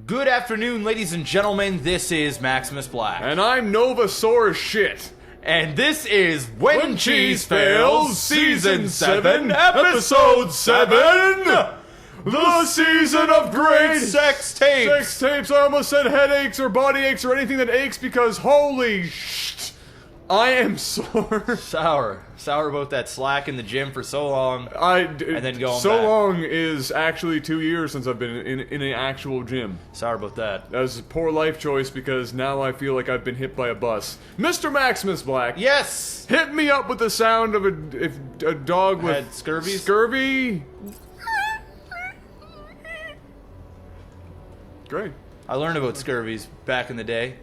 Good afternoon, ladies and gentlemen. This is MaximusBlack. And I'm Novawar shit. And this is When Cheese Fails, Season 7, Episode 7! The season of great sex tapes! Sex tapes! I almost said headaches or body aches or anything that aches because holy shit, I am sore. Sour about that slack in the gym for so long. And then going so back. long is actually 2 years since I've been in an actual gym. Sour about that. That was a poor life choice because now I feel like I've been hit by a bus. Mr. MaximusBlack. Yes! Hit me up with the sound of a dog with Had scurvy? Scurvy. Great. I learned about scurvies back in the day.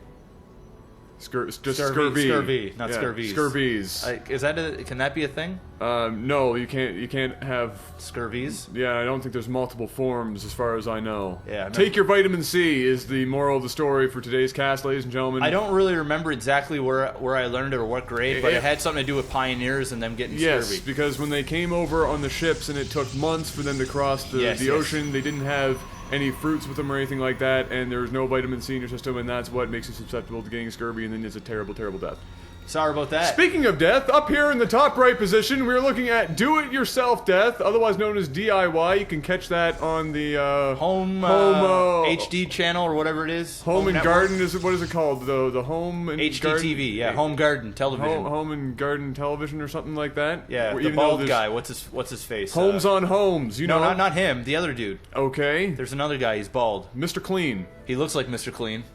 Just Scurvy, not scurvies. Scurvies. Can that be a thing? No, you can't have Scurvies? Yeah, I don't think there's multiple forms as far as I know. Yeah. Take your vitamin C is the moral of the story for today's cast, ladies and gentlemen. I don't really remember exactly where I learned it or what grade, but it had something to do with pioneers and them getting scurvy. Yes, because when they came over on the ships and it took months for them to cross the ocean, they didn't have any fruits with them or anything like that, and there's no vitamin C in your system, and that's what makes you susceptible to getting scurvy, and then it's a terrible, terrible death. Sorry about that. Speaking of death, up here in the top right position, we're looking at do-it-yourself death, otherwise known as DIY. You can catch that on the Home HD channel or whatever it is. Home and Network? Garden what is it called? The Home and HDTV, yeah, Home Garden Television. Home and Garden Television or something like that. Yeah, the bald guy. What's his face? Homes on Homes. You know, not him. The other dude. Okay. There's another guy. He's bald. Mr. Clean. He looks like Mr. Clean.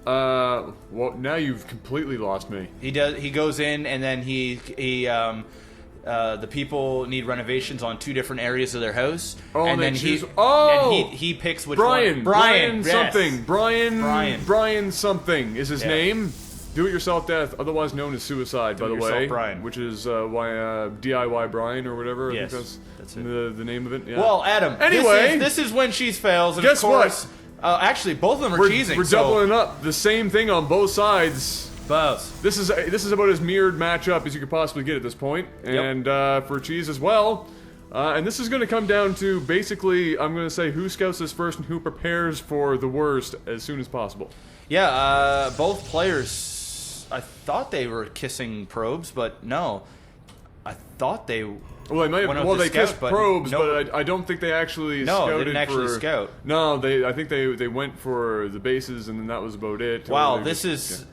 Well, now you've completely lost me. He does. He goes in and then the people need renovations on 2 different areas of their house. Oh, and then he picks which one. Brian yes. something. Brian something is his name. Do-it-yourself death, otherwise known as suicide, by the way. Brian. Which is why DIY Brian or whatever. Yes, I think that's it. The name of it. Yeah. Well, Adam. Anyway, this is When Cheese Fails. And guess of course, what? Actually, both of them are cheesing. We're doubling up the same thing on both sides. Both. This is about as mirrored matchup as you could possibly get at this point, and for cheese as well. And this is going to come down to basically, I'm going to say who scouts this first and who prepares for the worst as soon as possible. Yeah, both players. I thought they were kissing probes, but no. I thought they. Well, they might have. Well, they kissed probes, no, but I don't think they actually. No, scouted they didn't actually scout. No, I think they went for the bases, and then that was about it. Wow, this is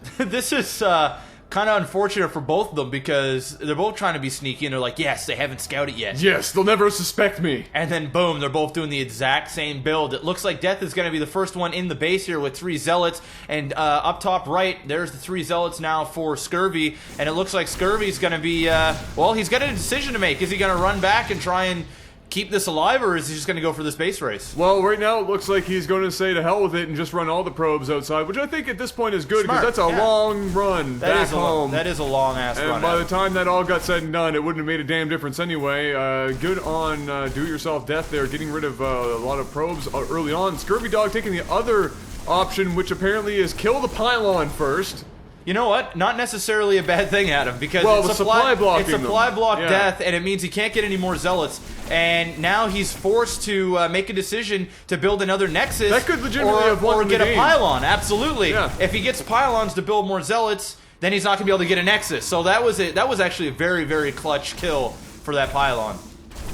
kind of unfortunate for both of them because they're both trying to be sneaky, and they're like, yes, they haven't scouted yet. Yes, they'll never suspect me. And then boom, they're both doing the exact same build. It looks like Death is going to be the first one in the base here with 3 zealots, and up top right, there's the 3 zealots now for Scurvy, and it looks like Scurvy's going to be, well, he's got a decision to make. Is he going to run back and try and keep this alive, or is he just going to go for this base race? Well, right now it looks like he's going to say to hell with it and just run all the probes outside, which I think at this point is good because that's a long run back home. That is a long-ass run. And by the time that all got said and done, it wouldn't have made a damn difference anyway. Good on Do-It-Yourself Death there, getting rid of a lot of probes early on. Scurvy Dog taking the other option, which apparently is kill the pylon first. You know what? Not necessarily a bad thing, Adam, because it's supply blocking. It's supply block death, and it means he can't get any more zealots. And now he's forced to make a decision to build another nexus. That could legitimately have won or get the game. A pylon. Absolutely. Yeah. If he gets pylons to build more zealots, then he's not going to be able to get a nexus. So that was it. That was actually a very, very clutch kill for that pylon.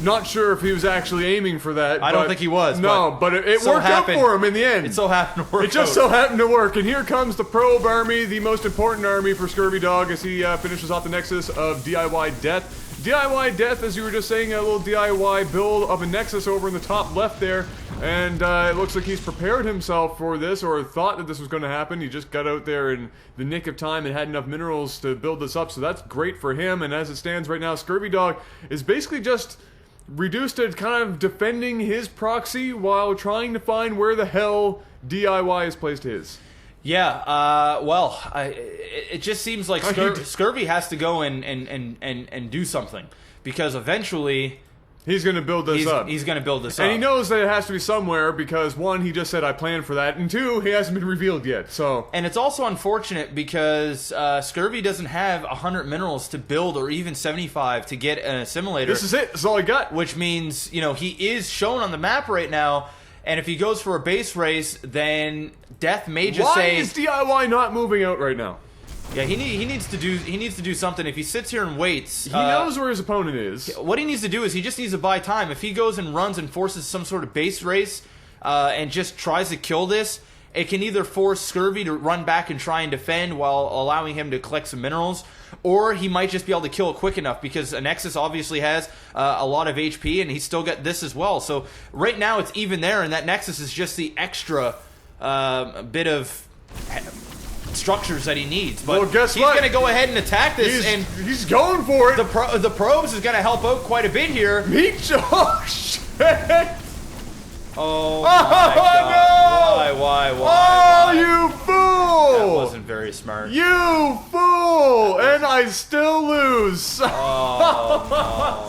Not sure if he was actually aiming for that. I don't think he was. No, but it worked out for him in the end. It so happened to work. It just so happened to work. And here comes the probe army, the most important army for Scurvy Dog as he finishes off the nexus of DIY Death. DIY Death, as you were just saying, a little DIY build of a nexus over in the top left there. And it looks like he's prepared himself for this, or thought that this was going to happen. He just got out there in the nick of time and had enough minerals to build this up. So that's great for him. And as it stands right now, Scurvy Dog is basically just reduced to kind of defending his proxy while trying to find where the hell DIY has placed his. Yeah, well, it just seems like Scurvy has to go and do something, because eventually he's going to build this up. He's going to build this up. And he knows that it has to be somewhere because, 1, he just said, I planned for that, and 2, he hasn't been revealed yet, so. And it's also unfortunate because Scurvy doesn't have 100 minerals to build, or even 75 to get an assimilator. This is it. This is all he got. Which means, you know, he is shown on the map right now And if he goes for a base race, then Death may just Why say, is DIY not moving out right now? yeah, he needs to do something. If he sits here and waits, He knows where his opponent is. what he needs to do is he just needs to buy time. If he goes and runs and forces some sort of base race and just tries to kill this, it can either force Scurvy to run back and try and defend while allowing him to collect some minerals, or he might just be able to kill it quick enough because a Nexus obviously has a lot of HP and he's still got this as well. So right now it's even there, and that Nexus is just the extra bit of structures that he needs. But Well, guess he's what? going to go ahead and attack this, and He's going for it. the probes is going to help out quite a bit here. Oh, shit. Oh, my God. Why? Oh, you fool! That wasn't very smart. You fool! And I still lose. Oh,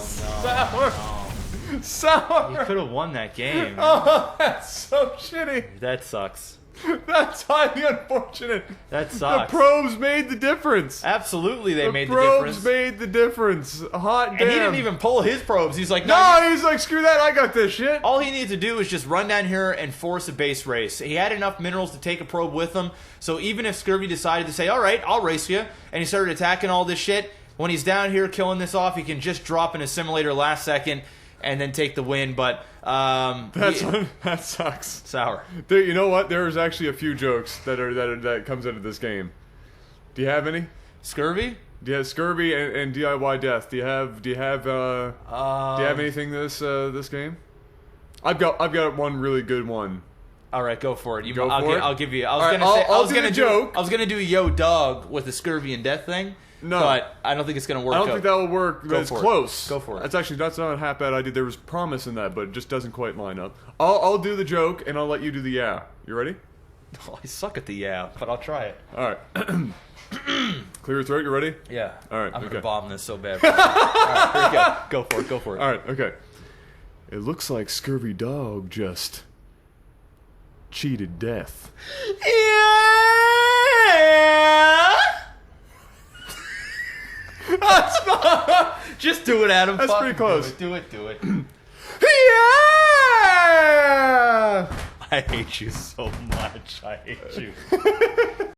no. Sour. You could have won that game. Oh, that's so shitty. That sucks. That's highly unfortunate. That The sucks. probes made the difference. Absolutely, they made the probes difference. made the difference. Hot damn. And he didn't even pull his probes. He's like, No, he's like, screw that. I got this shit. all he needs to do is just run down here and force a base race. He had enough minerals to take a probe with him, so even if Scurvy decided to say, all right, I'll race you, and he started attacking all this shit, when he's down here killing this off, he can just drop an assimilator last second and then take the win. But That sucks. sour. There, you know what? There's actually a few jokes that comes out of this game. Do you have any? Scurvy? Do you have Scurvy and DIY Death? Do you have anything this game? I've got one really good one. All right, go for it. Go for it? I'll give you. I was All right, gonna say. I'll I was do gonna the do. joke. I was gonna do Yo Dog with the Scurvy and Death thing. No. But I don't think it's gonna work. I don't out. think that will work. But it's for it. close. Go for it. That's not a half bad idea. There was promise in that, but it just doesn't quite line up. I'll do the joke and I'll let you do the yeah. You ready? Oh, I suck at the yeah, but I'll try it. All right. Clear your throat. You ready? Yeah. All right, I'm okay. gonna bomb this so bad. All right, here we go. Go for it. Go for it. All right. Okay. It looks like Scurvy Dog just cheated Death. Yeah. That's not. Just do it, Adam. That's Fucking pretty close. Do it. Do it. Yeah. I hate you so much. I hate you.